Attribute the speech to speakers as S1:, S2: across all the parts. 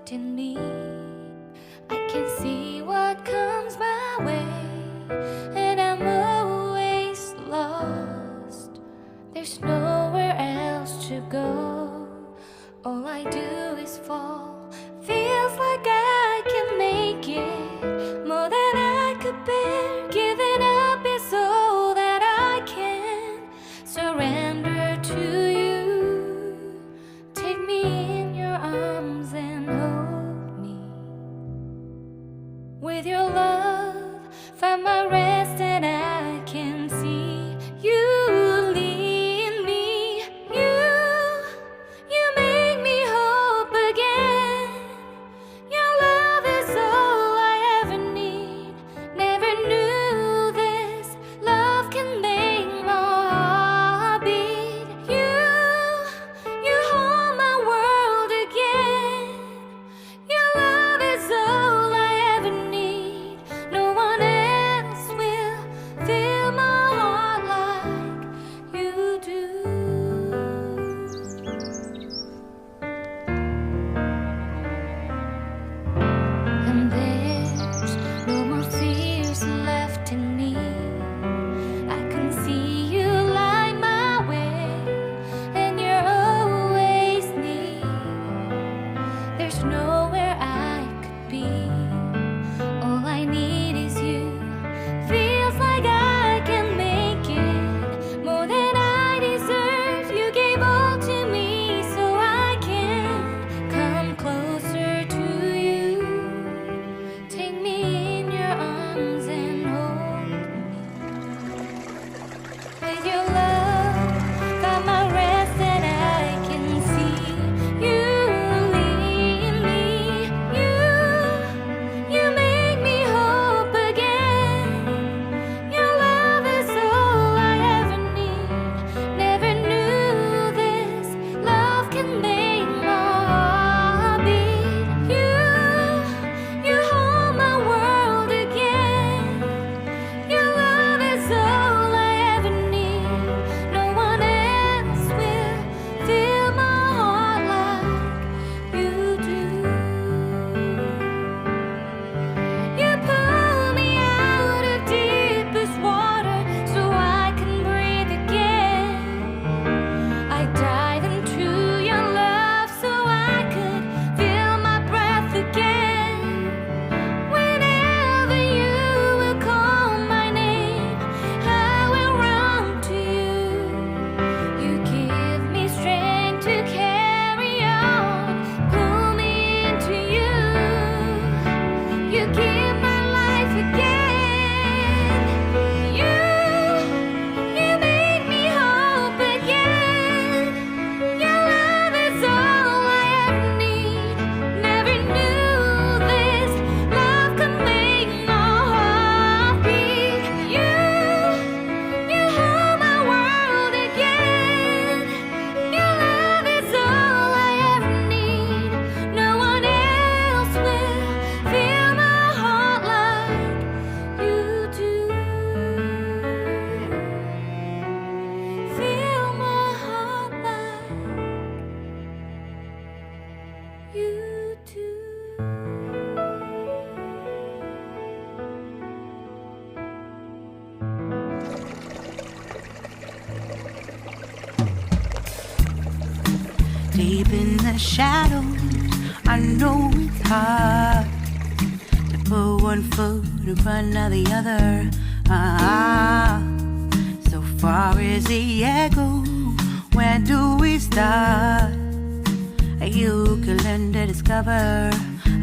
S1: left in me. I can see what comes my way, and I'm always lost. There's nowhere else to go. All I do is fall. Feels like I can make it more than I could bear. Giving up is all that I can surrender to you. Take me in your arms and hold me. With your love, find my rest, and I can see you lead me. You make me hope again. Your love is all I ever need. Never knew this love can make my heart beat. You hold my world again. Your love is all I ever need. No one else will fill my heart like you do. And there's no more fears left in me. I can see you light my way, and you're always near. There's nowhere I could be. All I need is you. Feels like I can make it more than I deserve. You gave all to me so I can come closer to you. Take me in your arms and hold me. With your love, find my rest, and I can see you lead me. You make me hope again. Your love is all I ever need. Never knew this love can make my heart beat. You hold my world again. Your love is all I ever need. No one else will fill my heart like you do. You pull me out of deepest water so I can breathe again. I dive into your love so I could feel my breath again. Whenever you will call my name, I will run to you. You give me strength to carry on. Pull me into you. You give my life again. You make me hope again. Your love is all I ever need. Never knew this love could make my heart beat. You hold my world again. Your love is all I ever need. No one else will fill my heart like you do. Fill my heart like you do.
S2: Deep in the shadows, I know it's hard to put one foot in front of the other. So far as the echo, where do we start? You can learn to discover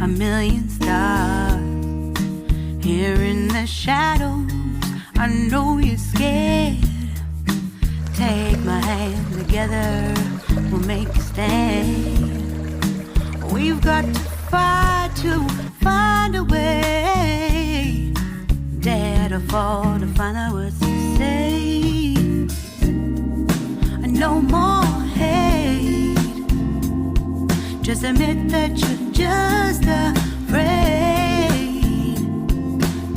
S2: a million stars. Here in the shadows, I know you're scared. Take my hand together, we'll make a stand. We've got to fight to find a way. Dare to fall to find out what to say. No more hate. Just admit that you're just afraid.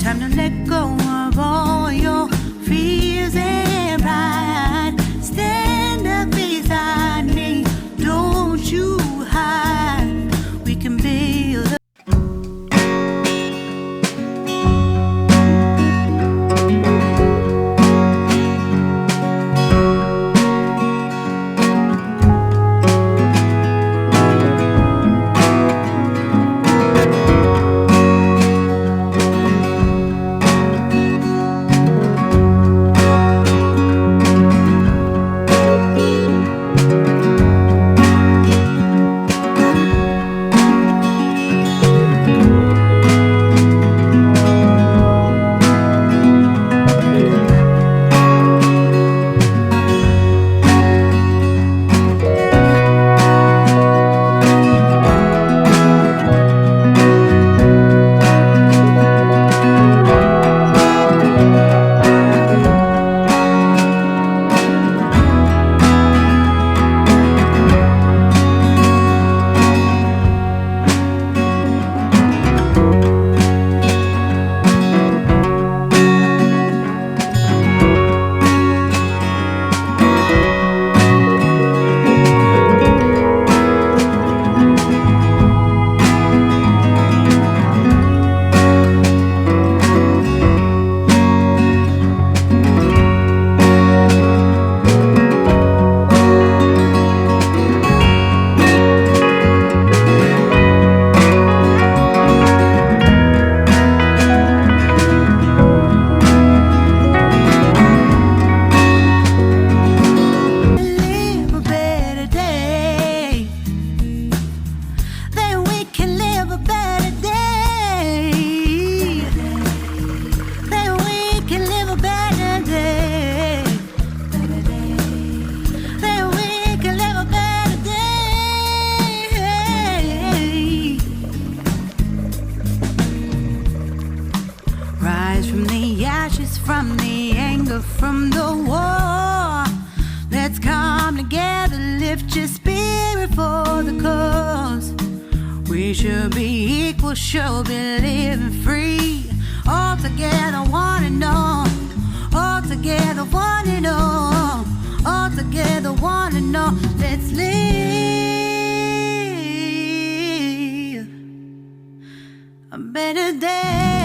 S2: Time to let go of all your fears and pride. Stand up beside me, don't you hide. We can be from the anger, from the war. Let's come together, lift your spirit for the cause. We should be equal, should be living free. All together, one and all. All together, one and all. All together, one and all. Let's live a better day.